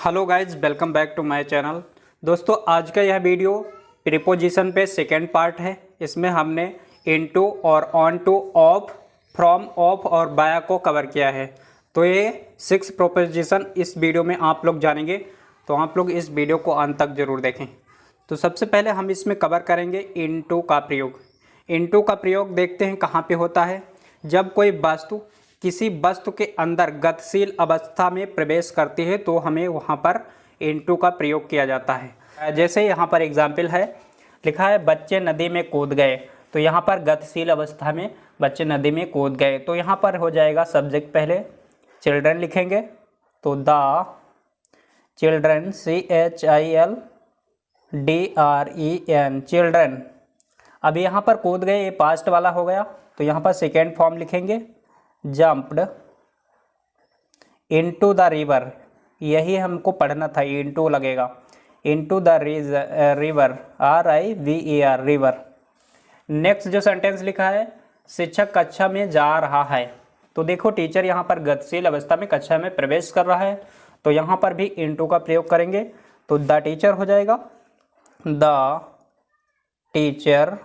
Hello guys, welcome back to my channel. दोस्तों, आज का यह वीडियो प्रीपोजिशन पे सेकेंड पार्ट है। इसमें हमने इनटू और onto, off, from, of और बाय को कवर किया है। तो ये 6 प्रोपोजिशन इस वीडियो में आप लोग जानेंगे, तो आप लोग इस वीडियो को अंत तक जरूर देखें। तो सबसे पहले हम इसमें कवर करेंगे इनटू का प्रयोग। इनटू का प्रयोग देखते हैं कहाँ पे होता है। जब कोई वस्तु किसी वस्तु के अंदर गतिशील अवस्था में प्रवेश करती है तो हमें वहाँ पर इनटू का प्रयोग किया जाता है। जैसे यहाँ पर एग्जाम्पल है, लिखा है बच्चे नदी में कूद गए। तो यहाँ पर गतिशील अवस्था में बच्चे नदी में कूद गए, तो यहाँ पर हो जाएगा सब्जेक्ट पहले चिल्ड्रन लिखेंगे, तो द चिल्ड्रन, CHILDREN चिल्ड्रन। अब यहाँ पर कूद गए, ये पास्ट वाला हो गया, तो यहाँ पर सेकेंड फॉर्म लिखेंगे जंप्ड इनटू द रिवर। यही हमको पढ़ना था, इनटू लगेगा, into the river, RIVER river. Next जो सेंटेंस लिखा है, शिक्षक कक्षा में जा रहा है। तो देखो टीचर यहाँ पर गतिशील अवस्था में कक्षा में प्रवेश कर रहा है, तो यहाँ पर भी इनटू का प्रयोग करेंगे, तो द टीचर हो जाएगा, द टीचर,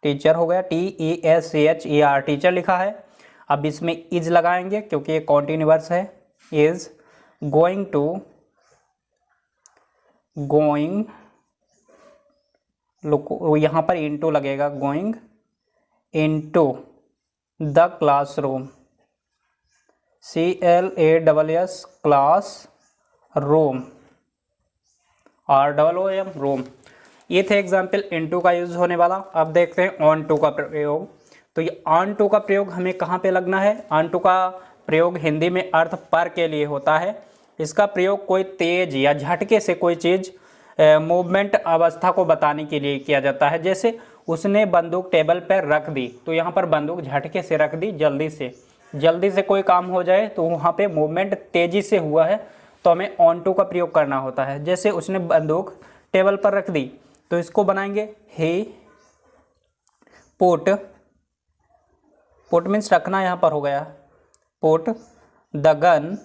टीचर हो गया, TESCHER टीचर लिखा है। अब इसमें इज लगाएंगे क्योंकि ये कॉन्टिन्यूअस है। इज गोइंग टू, गोइंग, यहाँ पर इनटू लगेगा, going into the classroom, CLASS class room, ROOM room. ये थे एग्जाम्पल इनटू का यूज होने वाला। अब देखते हैं ऑन टू का प्रयोग। तो ये ऑन टू का प्रयोग हमें कहाँ पे लगना है? ऑन टू का प्रयोग हिंदी में अर्थ पर के लिए होता है। इसका प्रयोग कोई तेज या झटके से कोई चीज़ मूवमेंट अवस्था को बताने के लिए किया जाता है। जैसे उसने बंदूक टेबल पर रख दी, तो यहाँ पर बंदूक झटके से रख दी, जल्दी से कोई काम हो जाए, तो वहाँ पे मूवमेंट तेजी से हुआ है, तो हमें ऑन टू का प्रयोग करना होता है। जैसे उसने बंदूक टेबल पर रख दी, तो इसको बनाएंगे ही पुट, पुट मीन्स रखना, यहाँ पर हो गया put the gun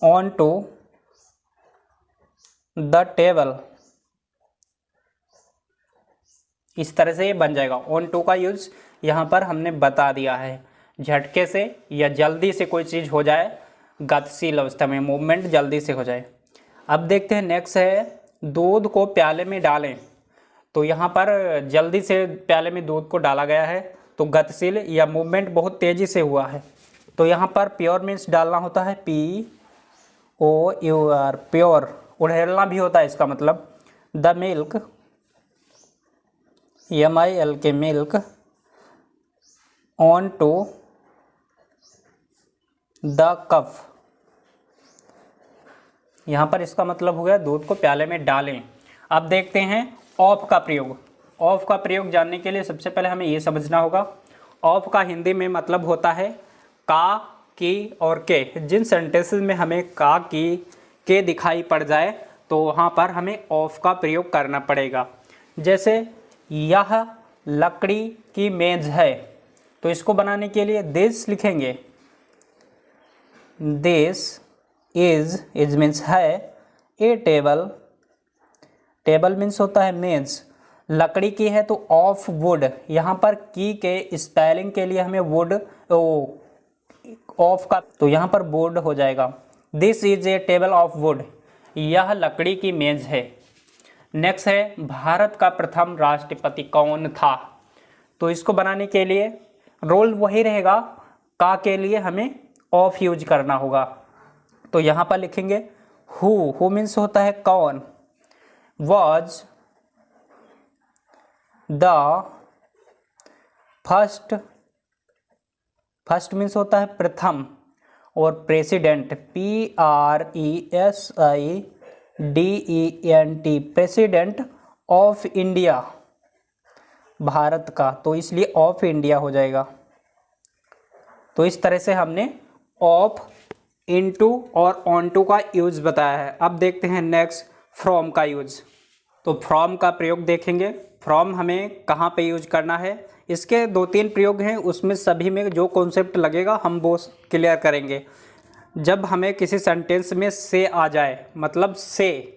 onto the table. इस तरह से ये बन जाएगा। ऑन टू का यूज यहाँ पर हमने बता दिया है। झटके से या जल्दी से कोई चीज़ हो जाए, गतिशील अवस्था में मूवमेंट जल्दी से हो जाए। अब देखते हैं नेक्स्ट है, दूध को प्याले में डालें। तो यहाँ पर जल्दी से प्याले में दूध को डाला गया है, तो गतिशील या मूवमेंट बहुत तेज़ी से हुआ है। तो यहाँ पर प्योर मीन्स डालना होता है, POUR प्योर। उड़ेलना भी होता है इसका मतलब। The milk, MILK milk onto the cup. यहाँ पर इसका मतलब हो गया दूध को प्याले में डालें। अब देखते हैं ऑफ का प्रयोग। ऑफ का प्रयोग जानने के लिए सबसे पहले हमें ये समझना होगा, ऑफ का हिंदी में मतलब होता है का, की और के। जिन सेंटेंसेस में हमें का, की, के दिखाई पड़ जाए, तो वहाँ पर हमें ऑफ का प्रयोग करना पड़ेगा। जैसे यह लकड़ी की मेज है, तो इसको बनाने के लिए दिस लिखेंगे, दिस इज मीन्स है, ए टेबल, टेबल मीन्स होता है मेज। लकड़ी की है तो ऑफ वुड, यहाँ पर की के स्पेलिंग के लिए हमें वुड ऑफ का, तो यहाँ पर वुड हो जाएगा। This is a table of would, यह लकड़ी की मेज है। नेक्स्ट है, भारत का प्रथम राष्ट्रपति कौन था? तो इसको बनाने के लिए रोल वही रहेगा, का के लिए हमें ऑफ यूज करना होगा। तो यहाँ पर लिखेंगे हु मीन्स होता है कौन, was the first, first means होता है प्रथम, और president, PRESIDENT president of India, Bharat का, तो इसलिए ऑफ इंडिया हो जाएगा। तो इस तरह से हमने ऑफ, इनटू और ऑन टू का यूज बताया है। अब देखते हैं नेक्स्ट फ्रॉम का यूज। तो फ्रॉम का प्रयोग देखेंगे। फ्रॉम हमें कहाँ पे यूज करना है? इसके 2-3 प्रयोग हैं, उसमें सभी में जो कॉन्सेप्ट लगेगा हम वो क्लियर करेंगे। जब हमें किसी सेंटेंस में से आ जाए, मतलब से,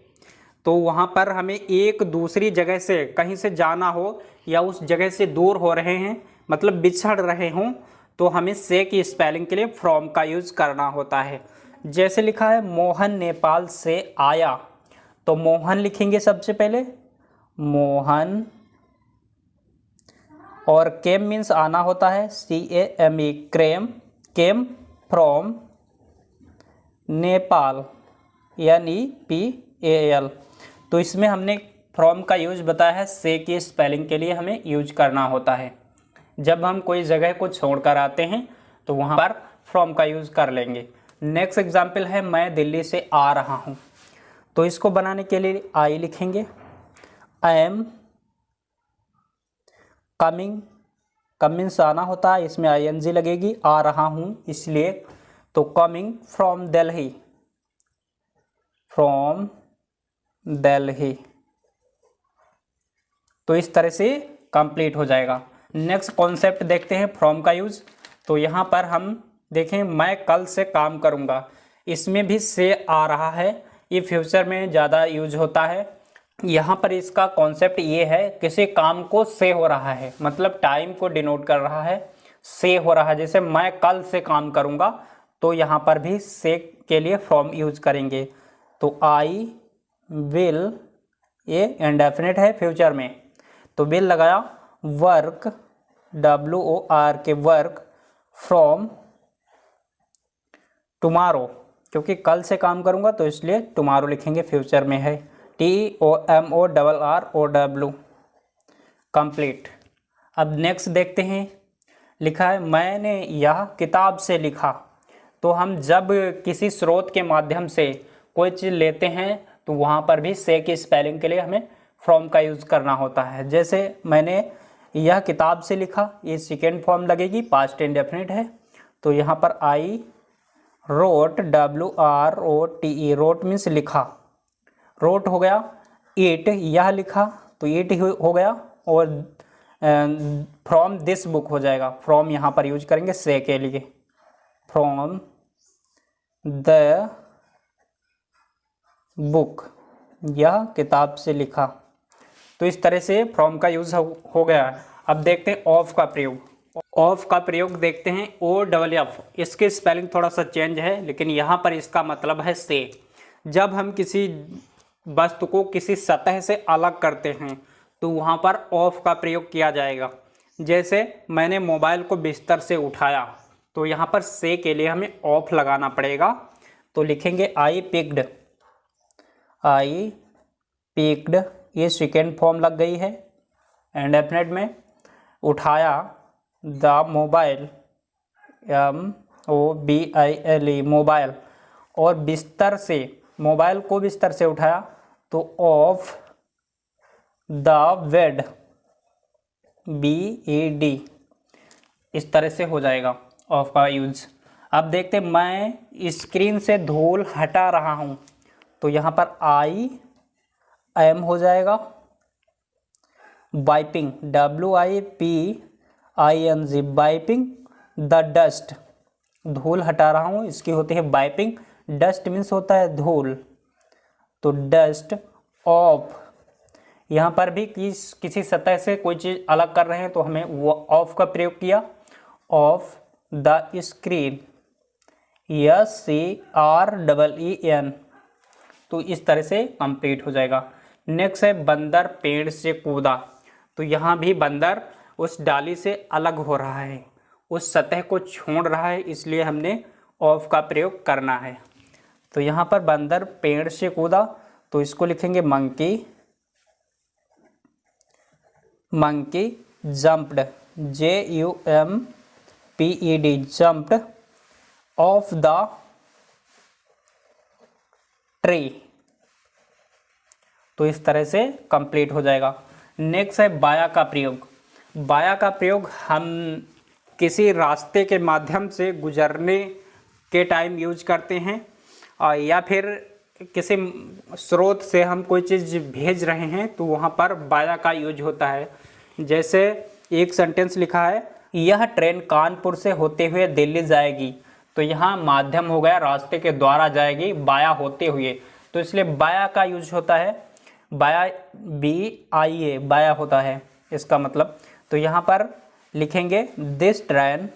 तो वहाँ पर हमें एक दूसरी जगह से कहीं से जाना हो या उस जगह से दूर हो रहे हैं, मतलब बिछड़ रहे हों, तो हमें से की स्पेलिंग के लिए फ्रॉम का यूज़ करना होता है। जैसे लिखा है मोहन नेपाल से आया, तो मोहन लिखेंगे सबसे पहले, मोहन, और केम मीन्स आना होता है, CAME, क्रेम, केम फ्रॉम नेपाल, NEPAL। तो इसमें हमने फ्रॉम का यूज बताया है, से की स्पेलिंग के लिए हमें यूज करना होता है। जब हम कोई जगह को छोड़कर आते हैं तो वहाँ पर फ्रॉम का यूज कर लेंगे। नेक्स्ट एग्जाम्पल है मैं दिल्ली से आ रहा हूँ, तो इसको बनाने के लिए आई लिखेंगे, आई एम कमिंग, कमिंग से आना होता है, इसमें ING लगेगी, आ रहा हूँ इसलिए, तो coming from Delhi, from Delhi. तो इस तरह से कंप्लीट हो जाएगा। नेक्स्ट कॉन्सेप्ट देखते हैं फ्रॉम का यूज। तो यहाँ पर हम देखें मैं कल से काम करूँगा, इसमें भी से आ रहा है, ये फ्यूचर में ज़्यादा यूज होता है। यहाँ पर इसका कॉन्सेप्ट ये है, किसी काम को से हो रहा है, मतलब टाइम को डिनोट कर रहा है, से हो रहा है। जैसे मैं कल से काम करूँगा, तो यहाँ पर भी से के लिए फ्रॉम यूज करेंगे। तो आई विल, ये इंडेफिनिट है फ्यूचर में, तो विल लगाया, वर्क, WORK के वर्क, फ्रॉम टुमारो, क्योंकि कल से काम करूँगा तो इसलिए टुमारो लिखेंगे, फ्यूचर में है, TOMORROW, कंप्लीट। अब नेक्स्ट देखते हैं, लिखा है मैंने यह किताब से लिखा। तो हम जब किसी स्रोत के माध्यम से कोई चीज़ लेते हैं तो वहाँ पर भी से की स्पेलिंग के लिए हमें फ्रॉम का यूज़ करना होता है। जैसे मैंने यह किताब से लिखा, ये सेकेंड फॉर्म लगेगी, पास्ट इंडेफिनिट है, तो यहाँ पर I wrote, WROTE, wrote means लिखा, रोट हो गया। ईट, यह लिखा, तो ईट हो गया, और फ्रॉम दिस बुक हो जाएगा, फ्रॉम यहाँ पर यूज करेंगे से के लिए, फ्रॉम द बुक, यह किताब से लिखा। तो इस तरह से फ्रॉम का यूज हो गया। अब देखते हैं ऑफ का प्रयोग। ऑफ का प्रयोग देखते हैं, OFF, इसकी स्पेलिंग थोड़ा सा चेंज है, लेकिन यहाँ पर इसका मतलब है से। जब हम किसी वस्तु को किसी सतह से अलग करते हैं तो वहाँ पर ऑफ का प्रयोग किया जाएगा। जैसे मैंने मोबाइल को बिस्तर से उठाया, तो यहाँ पर से के लिए हमें ऑफ लगाना पड़ेगा। तो लिखेंगे आई पिक्ड, आई पिक्ड, ये सेकेंड फॉर्म लग गई है इंडेफिनिट में। उठाया, द मोबाइल, MOBILE, मोबाइल, और बिस्तर से, मोबाइल को बिस्तर से उठाया, तो ऑफ द बेड, BED, इस तरह से हो जाएगा ऑफ का यूज। अब देखते हैं मैं स्क्रीन से धूल हटा रहा हूँ, तो यहाँ पर IM हो जाएगा। Wiping, WIPING, wiping the dust, धूल हटा रहा हूँ, इसकी होती है वाइपिंग। डस्ट मीन्स होता है धूल, तो डस्ट ऑफ, यहाँ पर भी किसी सतह से कोई चीज़ अलग कर रहे हैं तो हमें वो ऑफ का प्रयोग किया, ऑफ द स्क्रीन, SCREEN। तो इस तरह से कंप्लीट हो जाएगा। नेक्स्ट है बंदर पेड़ से कूदा। तो यहाँ भी बंदर उस डाली से अलग हो रहा है, उस सतह को छोड़ रहा है, इसलिए हमने ऑफ का प्रयोग करना है। तो यहाँ पर बंदर पेड़ से कूदा, तो इसको लिखेंगे monkey, monkey jumped, JUMPED, jumped of the tree. तो इस तरह से कंप्लीट हो जाएगा। नेक्स्ट है बाया का प्रयोग। बाया का प्रयोग हम किसी रास्ते के माध्यम से गुजरने के टाइम यूज करते हैं, या फिर किसी स्रोत से हम कोई चीज़ भेज रहे हैं तो वहाँ पर बाया का यूज होता है। जैसे एक सेंटेंस लिखा है, यह ट्रेन कानपुर से होते हुए दिल्ली जाएगी। तो यहाँ माध्यम हो गया, रास्ते के द्वारा जाएगी, बाया होते हुए, तो इसलिए बाया का यूज होता है, बाया BIA बाया होता है इसका मतलब। तो यहाँ पर लिखेंगे दिस ट्रेन,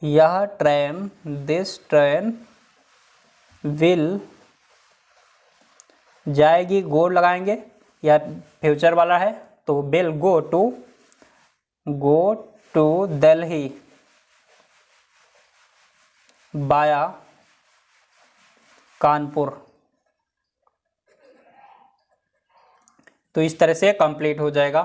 यह ट्रेन, दिस ट्रेन विल जाएगी, गो लगाएंगे या फ्यूचर वाला है तो विल गो टू दिल्ली बाया कानपुर। तो इस तरह से कंप्लीट हो जाएगा।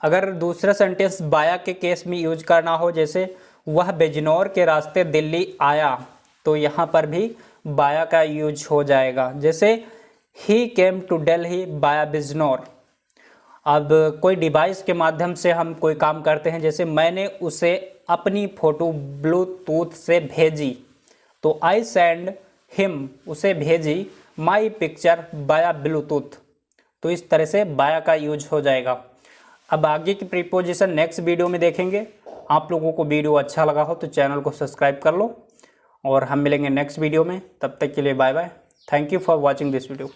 अगर दूसरा सेंटेंस बाया के केस में यूज करना हो, जैसे वह बिजनौर के रास्ते दिल्ली आया, तो यहाँ पर भी बाया का यूज हो जाएगा। जैसे ही केम टू दिल्ली बाया बिजनौर। अब कोई डिवाइस के माध्यम से हम कोई काम करते हैं, जैसे मैंने उसे अपनी फ़ोटो ब्लूटूथ से भेजी, तो आई सेंड हिम, उसे भेजी माई पिक्चर बाया ब्लूटूथ। तो इस तरह से बाया का यूज हो जाएगा। अब आगे की प्रीपोजिशन नेक्स्ट वीडियो में देखेंगे। आप लोगों को वीडियो अच्छा लगा हो तो चैनल को सब्सक्राइब कर लो और हम मिलेंगे नेक्स्ट वीडियो में। तब तक के लिए bye bye. Thank you for watching this video.